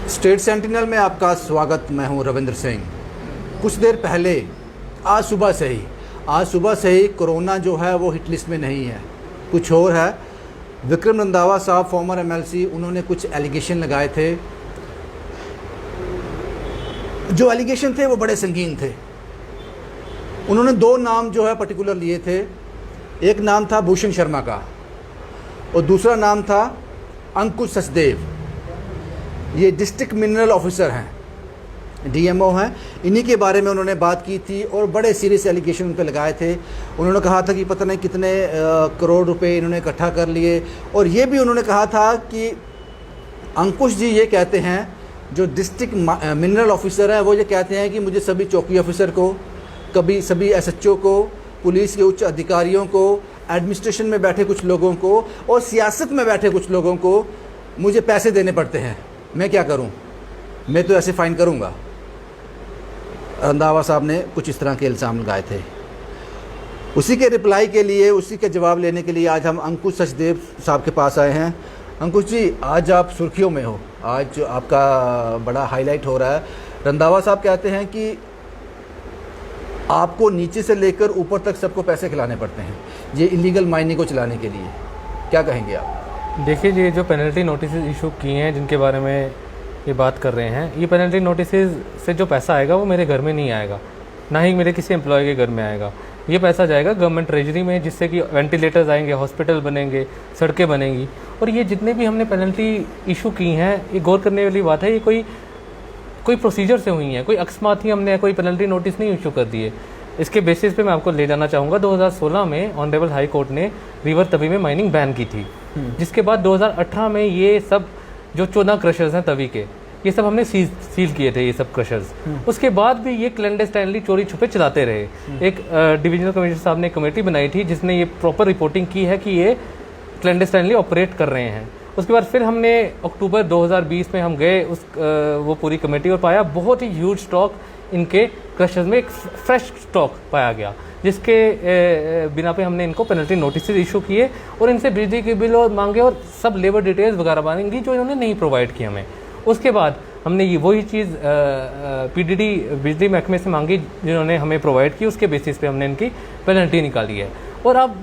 State sentinel में आपका स्वागत। मैं हूं रविंद्र सिंह। कुछ देर पहले आज सुबह से ही कोरोना जो है वो हिट लिस्ट में नहीं है, कुछ और है। विक्रम रंधावा साहब फॉर्मर एमएलसी, उन्होंने कुछ एलिगेशन लगाए थे। जो एलिगेशन थे वो बड़े संगीन थे। उन्होंने दो नाम जो है पर्टिकुलर लिए थे। एक नाम था भूषण शर्मा का और दूसरा नाम था अंकुश सचदेव। ये डिस्ट्रिक्ट मिनरल ऑफिसर हैं, डीएमओ हैं। इन्हीं के बारे में उन्होंने बात की थी और बड़े सीरियस एलिगेशन उन पर लगाए थे। उन्होंने कहा था कि पता नहीं कितने करोड़ रुपए इन्होंने इकट्ठा कर लिए, और ये भी उन्होंने कहा था कि अंकुश जी ये कहते हैं, जो डिस्ट्रिक्ट मिनरल ऑफिसर है, वो ये कहते हैं कि मुझे सभी चौकी ऑफिसर को, कभी सभी एसएचओ को, पुलिस के उच्च अधिकारियों को, एडमिनिस्ट्रेशन में बैठे कुछ लोगों को और सियासत में बैठे कुछ लोगों को मुझे पैसे देने पड़ते हैं। मैं क्या करूं? मैं तो ऐसे फाइन करूंगा। रंधावा साहब ने कुछ इस तरह के इल्ज़ाम लगाए थे। उसी के रिप्लाई के लिए, उसी के जवाब लेने के लिए आज हम अंकुश सचदेव साहब के पास आए हैं। अंकुश जी, आज आप सुर्खियों में हो, आज आपका बड़ा हाईलाइट हो रहा है। रंधावा साहब कहते हैं कि आपको नीचे से लेकर ऊपर तक सबको पैसे खिलाने पड़ते हैं ये इलीगल माइनिंग को चलाने के लिए। क्या कहेंगे आप? देखिए, ये जो पेनल्टी नोटिस इशू किए हैं, जिनके बारे में ये बात कर रहे हैं, ये पेनल्टी नोटिस से जो पैसा आएगा वो मेरे घर में नहीं आएगा, ना ही मेरे किसी एम्प्लॉय के घर में आएगा। ये पैसा जाएगा गवर्नमेंट ट्रेजरी में, जिससे कि वेंटिलेटर्स आएंगे, हॉस्पिटल बनेंगे, सड़कें बनेंगी। और ये जितने भी हमने पेनल्टी इशू की हैं, ये गौर करने वाली बात है, ये कोई प्रोसीजर से हुई हैं, कोई अकस्मात ही हमने कोई पेनल्टी नोटिस नहीं इशू कर दिए। इसके बेसिस पे मैं आपको ले जाना चाहूँगा, 2016 में ऑनरेबल हाई कोर्ट ने रिवर तवी में माइनिंग बैन की थी, जिसके बाद 2018 में ये सब जो 14 क्रशर्स हैं तवी के, ये सब हमने सील किए थे, ये सब क्रशर्स। उसके बाद भी ये क्लैंडस्टाइनली चोरी छुपे चलाते रहे। एक डिविजनल कमिश्नर साहब ने कमेटी बनाई थी जिसने ये प्रॉपर रिपोर्टिंग की है कि ये क्लैंडस्टाइनली ऑपरेट कर रहे हैं। उसके बाद फिर हमने अक्टूबर 2020 में हम गए वो पूरी कमेटी, और पाया बहुत ही ह्यूज स्टॉक इनके क्रशर्स में, एक फ्रेश स्टॉक पाया गया, जिसके बिना पे हमने इनको पेनल्टी नोटिस इशू किए और इनसे बिजली के बिल और मांगे और सब लेबर डिटेल्स वगैरह मांगी जो इन्होंने नहीं प्रोवाइड की हमें। उसके बाद हमने ये वही चीज़ पीडीडी बिजली महकमे से मांगी जिन्होंने हमें प्रोवाइड की, उसके बेसिस पे हमने इनकी पेनल्टी निकाली है। और अब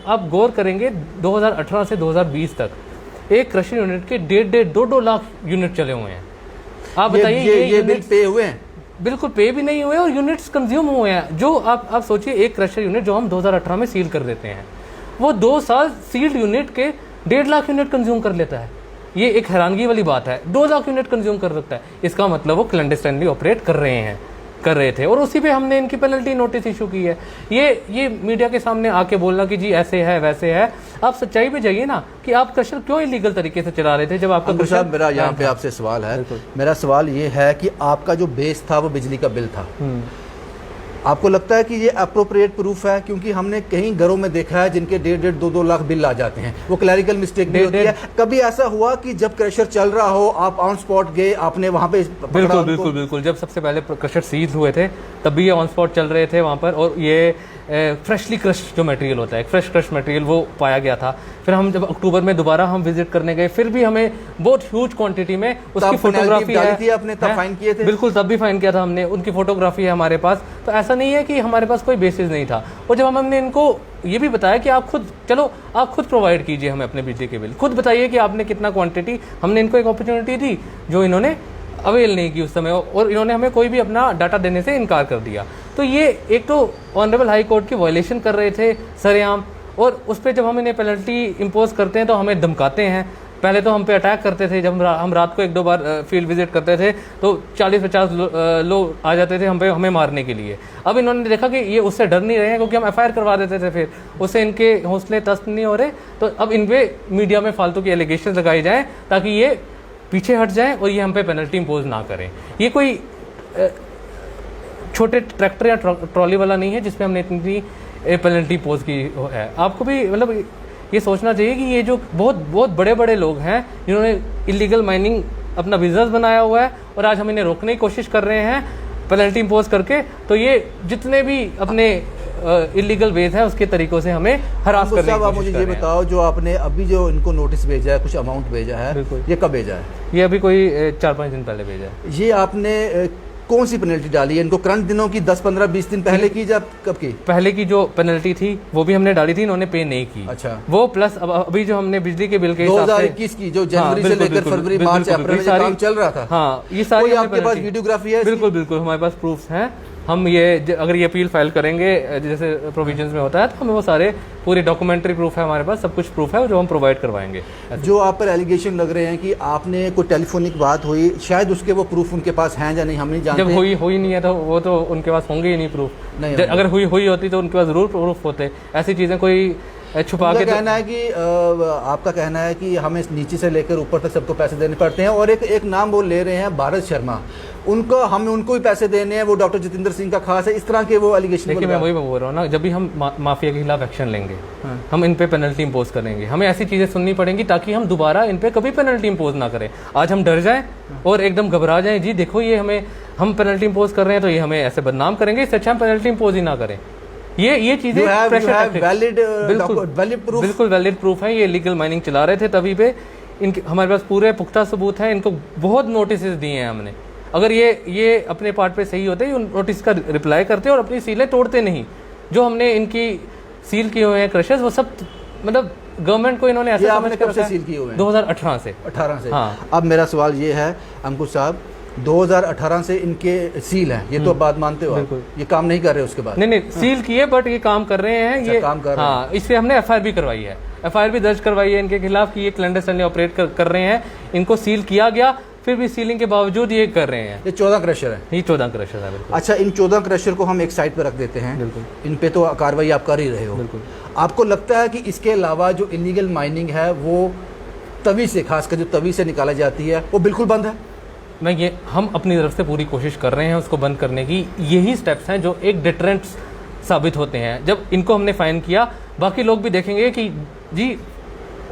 आप गौर करेंगे, 2018 से 2020 तक एक क्रशर यूनिट के 1.5-2 लाख यूनिट चले हुए हैं। आप बताइए, ये बिल पे हुए हैं? बिल्कुल पे भी नहीं हुए और यूनिट्स कंज्यूम हुए हैं। जो आप सोचिए, एक क्रशर यूनिट जो हम 2018 में सील कर देते हैं, वो 2 साल सील्ड यूनिट के 1.5 लाख यूनिट कंज्यूम कर लेता है। ये एक हैरानगी वाली बात है, 2 लाख यूनिट कंज्यूम कर सकता है। इसका मतलब वो क्लैंडस्टाइनली ऑपरेट कर रहे थे और उसी पे हमने इनकी पेनल्टी नोटिस इशू की है। ये मीडिया के सामने आके बोलना कि जी ऐसे है वैसे है, आप सच्चाई पे जाइए ना कि आप क्रशर क्यों इलीगल तरीके से चला रहे थे जब आपका क्रशर। मेरा यहाँ पे आपसे सवाल है, मेरा सवाल ये है कि आपका जो बेस था वो बिजली का बिल था। आपको लगता है कि ये अप्रोप्रिएट प्रूफ है? क्योंकि हमने कहीं घरों में देखा है जिनके 1.5-2 लाख बिल आ जाते हैं, वो क्लैरिकल मिस्टेक भी होती है। कभी ऐसा हुआ कि जब क्रशर चल रहा हो, आप ऑन स्पॉट गए, आपने वहां पे बिल्कुल जब सबसे पहले क्रशर सील हुए थे तब भी ये ऑन स्पॉट चल रहे थे वहाँ पर, और ये फ्रेशली क्रश जो मटेरियल होता है, फ्रेश क्रश मटेरियल, वो पाया गया था। फिर हम जब अक्टूबर में दोबारा हम विजिट करने गए, फिर भी हमें बहुत ह्यूज क्वांटिटी में उसकी फोटोग्राफी है। आपने तब फाइन किए थे? बिल्कुल, तब भी फाइन किया था हमने, उनकी फोटोग्राफी है हमारे पास। तो ऐसा नहीं है कि हमारे पास कोई बेसिस नहीं था। और जब हमने इनको ये भी बताया कि आप खुद प्रोवाइड कीजिए हमें अपने बिजली के बिल, खुद बताइए कि आपने कितना क्वांटिटी, हमने इनको एक अपॉर्चुनिटी दी जो इन्होंने अवेल नहीं की उस समय, और इन्होंने हमें कोई भी अपना डाटा देने से इनकार कर दिया। तो ये एक तो ऑनरेबल हाई कोर्ट की वायलेशन कर रहे थे सरेआम, और उस पर जब हम इन्हें पेनल्टी इम्पोज करते हैं तो हमें धमकाते हैं। पहले तो हम पे अटैक करते थे, जब हम रात को 1-2 बार फील्ड विजिट करते थे तो 40-50 लोग आ जाते थे हमें मारने के लिए। अब इन्होंने देखा कि ये उससे डर नहीं रहे हैं, क्योंकि हम एफआईआर करवा देते थे, फिर उससे इनके हौसले तस्त नहीं हो रहे। तो अब इन पे मीडिया में फालतू की एलिगेशन लगाई जाए ताकि ये पीछे हट जाएं और ये हम पे पेनल्टी इम्पोज ना करें। ये कोई छोटे ट्रैक्टर या ट्रॉली वाला नहीं है जिसपे हमने इतनी पेनल्टी इम्पोज की है। आपको भी मतलब ये सोचना चाहिए कि ये जो बहुत बड़े बड़े लोग हैं जिन्होंने इलीगल माइनिंग अपना बिजनेस बनाया हुआ है, और आज हम इन्हें रोकने की कोशिश कर रहे हैं पेनल्टी इम्पोज करके। तो ये जितने भी अपने इलीगल वेज है उसके तरीकों से हमें हरास करने की साहब आप कोशिश मुझे कर ये रहे हैं। बताओ, जो आपने अभी जो इनको नोटिस भेजा है, कुछ अमाउंट भेजा है, बिल्कुल। ये कब भेजा है? ये अभी कोई 4-5 दिन पहले भेजा है। ये आपने कौन सी पेनल्टी डाली है इनको? करंट दिनों की 10, 15, 20 दिन पहले की या कब की? पहले की जो पेनल्टी थी वो भी हमने डाली थी, इन्होंने पे नहीं की। अच्छा। वो प्लस अब अभी जो हमने बिजली के बिल के हिसाब से 2021 की जो जनवरी से लेकर फरवरी, मार्च, अप्रैल में जो काम चल रहा था, हाँ, ये सारी कोई हमने आपके पास penalty- वीडियोग्राफी है इसकी? बिल्कुल बिल्कुल हमारे पास प्रूफ्स हैं। हम ये अगर ये अपील फाइल करेंगे जैसे प्रोविजंस में होता है, तो हमें वो सारे पूरे डॉक्यूमेंट्री प्रूफ है, हमारे पास सब कुछ प्रूफ है जो हम प्रोवाइड करवाएंगे। जो आप पर एलिगेशन लग रहे हैं कि आपने कोई टेलीफोनिक बात हुई, शायद उसके वो प्रूफ उनके पास हैं या नहीं हम नहीं जानते। जब हुई नहीं है तो वो तो उनके पास होंगे ही नहीं प्रूफ। नहीं अगर हुई होती तो उनके पास जरूर प्रूफ होते। ऐसी चीजें कोई छुपा उनका के कहना है कि आपका कहना है कि हमें नीचे से लेकर ऊपर तक सबको पैसे देने पड़ते हैं, और एक नाम वो ले रहे हैं भारत शर्मा, उनको हमें उनको भी पैसे देने हैं, वो डॉक्टर जितेंद्र सिंह का खास है, इस तरह के वो एलिगेशन। देखिए मैं वही बोल रहा हूँ ना, जब भी हम माफिया के खिलाफ एक्शन लेंगे, हम इन पे पेनल्टी इंपोज करेंगे, हमें ऐसी चीजें सुननी पड़ेंगी ताकि हम दोबारा इन पे कभी पेनल्टी इंपोज ना करें। आज हम डर जाएं और एकदम घबरा जाएं, जी देखो ये हम पेनल्टी इंपोज कर रहे हैं तो ये हमें ऐसे बदनाम करेंगे, इससे अच्छा हम पेनल्टी इंपोज ही ना करें। ये चीजें बिल्कुल वैलिड प्रूफ है। ये लीगल माइनिंग चला रहे थे तभी पे इनके हमारे पास पूरे पुख्ता सबूत हैं। इनको बहुत नोटिस दिए हैं हमने। अगर ये अपने पार्ट पे सही होते, उन नोटिस का रिप्लाई करते और अपनी सीलें तोड़ते नहीं। जो हमने इनकी सील किए हुए हैं क्रशेस, वो सब मतलब गवर्नमेंट को इन्होंने ऐसा समझ कब से सील किए हुए हैं? 2018 से। 18 से। हाँ। अब मेरा सवाल ये है अंकुश साहब, 2018 से इनके सील हैं, ये तो बात मानते हो आप? ये काम नहीं कर रहे उसके बाद? नहीं सील किए, बट ये काम कर रहे हैं। ये काम कर रहे हैं। इससे हमने एफआईआर भी करवाई है, एफआईआर भी दर्ज करवाई है इनके खिलाफ कि ये क्लैंडस्टाइनली ऑपरेट कर रहे हैं। इनको सील किया गया, फिर भी सीलिंग के बावजूद ये कर रहे हैं। ये 14 क्रशर है? ये 14 क्रशर है। बिल्कुल। अच्छा, इन 14 क्रशर को हम एक साइड पर रख देते हैं। बिल्कुल। इन पे तो कार्रवाई आप कर ही रहे हो। बिल्कुल। आपको लगता है कि इसके अलावा जो इलीगल माइनिंग है वो तवी से, खासकर जो तवी से निकाला जाती है, वो बिल्कुल बंद है? हम अपनी तरफ से पूरी कोशिश कर रहे हैं उसको बंद करने की। यही स्टेप्स हैं जो एक डिटरेंट साबित होते हैं। जब इनको हमने फाइन किया, बाकी लोग भी देखेंगे कि जी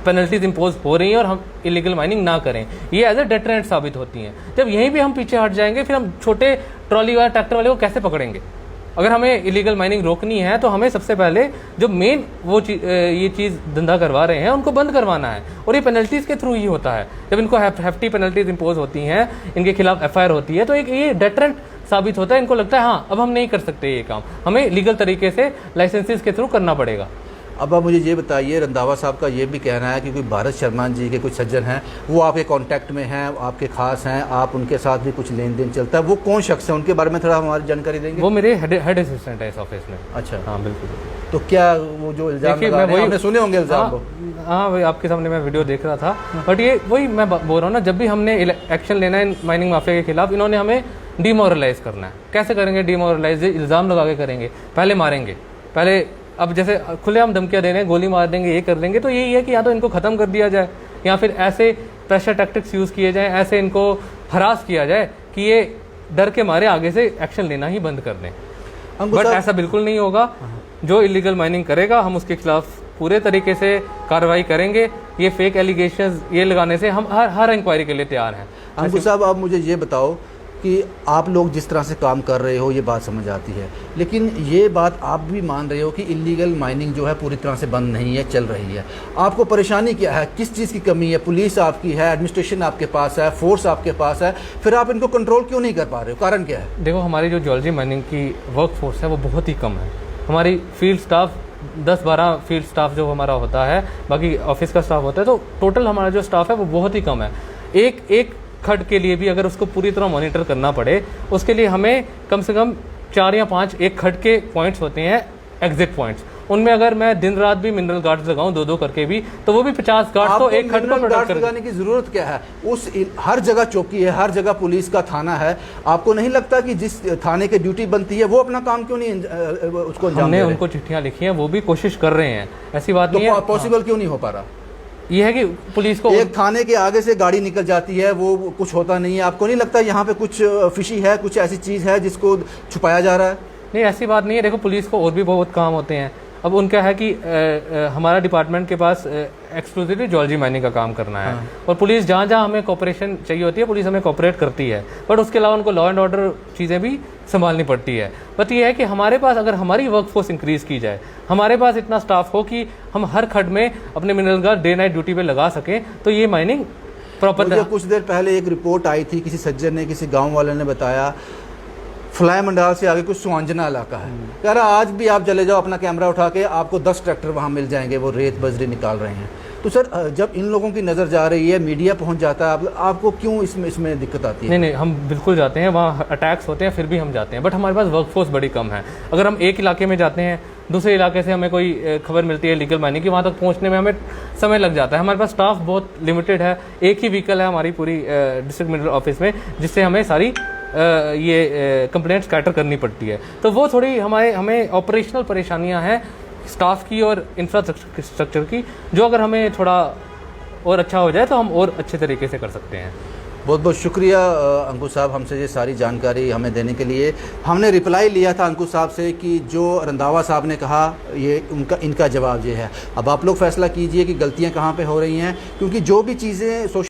पेनल्टीज इंपोज हो रही हैं और हम इलीगल माइनिंग ना करें। ये एज ए डिटरेंट साबित होती हैं। जब यहीं भी हम पीछे हट जाएंगे, फिर हम छोटे ट्रॉली वाले ट्रैक्टर वाले को कैसे पकड़ेंगे? अगर हमें इलीगल माइनिंग रोकनी है तो हमें सबसे पहले जो मेन ये चीज़ धंधा करवा रहे हैं उनको बंद करवाना है, और ये पेनल्टीज के थ्रू ही होता है। जब इनको hefty पेनल्टीज इंपोज होती हैं, इनके खिलाफ एफआईआर होती है, तो एक ये डेटरेंट साबित होता है। इनको लगता है हाँ अब हम नहीं कर सकते ये काम, हमें लीगल तरीके से लाइसेंसेस के थ्रू करना पड़ेगा। अब आप मुझे ये बताइए, रंधावा साहब का ये भी कहना है कि कोई भारत शर्मा जी के कुछ सज्जन हैं, वो आपके कांटेक्ट में हैं, आपके खास हैं, आप उनके साथ भी कुछ लेन देन चलता है, वो कौन शख्स है? उनके बारे में थोड़ा हमारी जानकारी देंगे। वो मेरे हेड असिस्टेंट है इस ऑफिस में। अच्छा। हाँ बिल्कुल। तो क्या वो जो इल्जाम लगा रहे हैं, आपने सुने होंगे इल्जाम वो? हाँ वही आपके सामने मैं वीडियो देख रहा था। बट ये वही मैं बोल रहा हूँ ना, जब भी हमने एक्शन लेना है माइनिंग माफिया के खिलाफ, इन्होंने हमें डिमोरलाइज करना है। कैसे करेंगे डिमोरलाइज? इल्ज़ाम लगा के करेंगे, पहले मारेंगे, पहले अब जैसे खुलेआम धमकियां दे रहे हैं, गोली मार देंगे, ये कर देंगे। तो यही है कि या तो इनको ख़त्म कर दिया जाए, या फिर ऐसे प्रेशर टैक्टिक्स यूज़ किए जाएँ, ऐसे इनको हरास किया जाए कि ये डर के मारे आगे से एक्शन लेना ही बंद कर दें। बट ऐसा बिल्कुल नहीं होगा। जो इलीगल माइनिंग करेगा हम उसके खिलाफ पूरे तरीके से कार्रवाई करेंगे। ये फेक एलिगेशंस ये लगाने से हम हर इंक्वायरी के लिए तैयार हैं। अंकुश साहब, आप मुझे ये बताओ कि आप लोग जिस तरह से काम कर रहे हो ये बात समझ आती है, लेकिन ये बात आप भी मान रहे हो कि इलीगल माइनिंग जो है पूरी तरह से बंद नहीं है, चल रही है। आपको परेशानी क्या है? किस चीज़ की कमी है? पुलिस आपकी है, एडमिनिस्ट्रेशन आपके पास है, फोर्स आपके पास है, फिर आप इनको कंट्रोल क्यों नहीं कर पा रहे हो? कारण क्या है? देखो, हमारी जो ज्वेलरी माइनिंग की वर्क फोर्स है वो बहुत ही कम है। हमारी फील्ड स्टाफ 10-12 फील्ड स्टाफ जो हमारा होता है, बाकी ऑफिस का स्टाफ होता है, तो टोटल हमारा जो स्टाफ है वो बहुत ही कम है। एक खड के लिए भी अगर उसको पूरी तरह मॉनिटर करना पड़े, उसके लिए हमें कम से कम 4 या 5 एक खड के पॉइंट्स होते हैं, एग्जिट पॉइंट्स। उनमें अगर मैं दिन रात भी मिनरल गार्ड्स लगाऊं 2-2 करके भी, तो वो भी 50 गार्ड तो एक खड को प्रोटेक्ट लगाने की जरूरत क्या है? हर जगह चौकी है, हर जगह पुलिस का थाना है। आपको नहीं लगता कि जिस थाने की ड्यूटी बनती है वो अपना काम क्यों नहीं उसको अंजाम हमने दे रहे? उनको चिट्ठियां लिखी हैं, वो भी कोशिश कर रहे हैं, ऐसी बात नहीं है। पॉसिबल क्यों नहीं हो पा रहा? ये है कि पुलिस को एक थाने के आगे से गाड़ी निकल जाती है, वो कुछ होता नहीं है। आपको नहीं लगता यहाँ पे कुछ फिशी है, कुछ ऐसी चीज़ है जिसको छुपाया जा रहा है? नहीं, ऐसी बात नहीं है। देखो, पुलिस को और भी बहुत काम होते हैं। अब उनका है कि हमारा डिपार्टमेंट के पास एक्सक्लूसिवली ज्योलॉजी माइनिंग का काम करना है, और पुलिस जहाँ जहाँ हमें कोऑपरेशन चाहिए होती है पुलिस हमें कोऑपरेट करती है, बट उसके अलावा उनको लॉ एंड ऑर्डर चीज़ें भी संभालनी पड़ती है। बट ये है कि हमारे पास अगर हमारी वर्कफोर्स इंक्रीज़ की जाए, हमारे पास इतना स्टाफ हो कि हम हर खड्ड में अपने mineral guard day night duty पे लगा सकें, तो ये माइनिंग प्रॉपर। मुझे कुछ देर पहले एक रिपोर्ट आई थी, किसी सज्जन ने, किसी गांव वाले ने बताया, फ्लाई मंडाल से आगे कुछ सुहांजना इलाका है, कह रहा आज भी आप चले जाओ अपना कैमरा उठा के, आपको 10 ट्रैक्टर वहाँ मिल जाएंगे, वो रेत बजरी निकाल रहे हैं। तो सर जब इन लोगों की नज़र जा रही है, मीडिया पहुँच जाता है, आपको क्यों इसमें दिक्कत आती है? नहीं, हम बिल्कुल जाते हैं, वहाँ अटैक्स होते हैं फिर भी हम जाते हैं, बट हमारे पास वर्कफोर्स बड़ी कम है। अगर हम एक इलाके में जाते हैं, दूसरे इलाके से हमें कोई खबर मिलती है लीगल माइनिंग की, वहाँ तक पहुँचने में हमें समय लग जाता है। हमारे पास स्टाफ बहुत लिमिटेड है, एक ही व्हीकल है हमारी पूरी डिस्ट्रिक्ट मिनरल ऑफिस में, जिससे हमें सारी ये कंप्लेंट्स कैटर करनी पड़ती है। तो वो थोड़ी हमें ऑपरेशनल परेशानियां हैं स्टाफ की और इंफ्रास्ट्रक्चर की, जो अगर हमें थोड़ा और अच्छा हो जाए तो हम और अच्छे तरीके से कर सकते हैं। बहुत बहुत शुक्रिया अंकुश साहब, हमसे ये सारी जानकारी हमें देने के लिए। हमने रिप्लाई लिया था अंकुश साहब से कि जो रंधावा साहब ने कहा ये इनका जवाब ये है। अब आप लोग फैसला कीजिए कि गलतियां कहाँ पे हो रही हैं, क्योंकि जो भी चीज़ें सोशल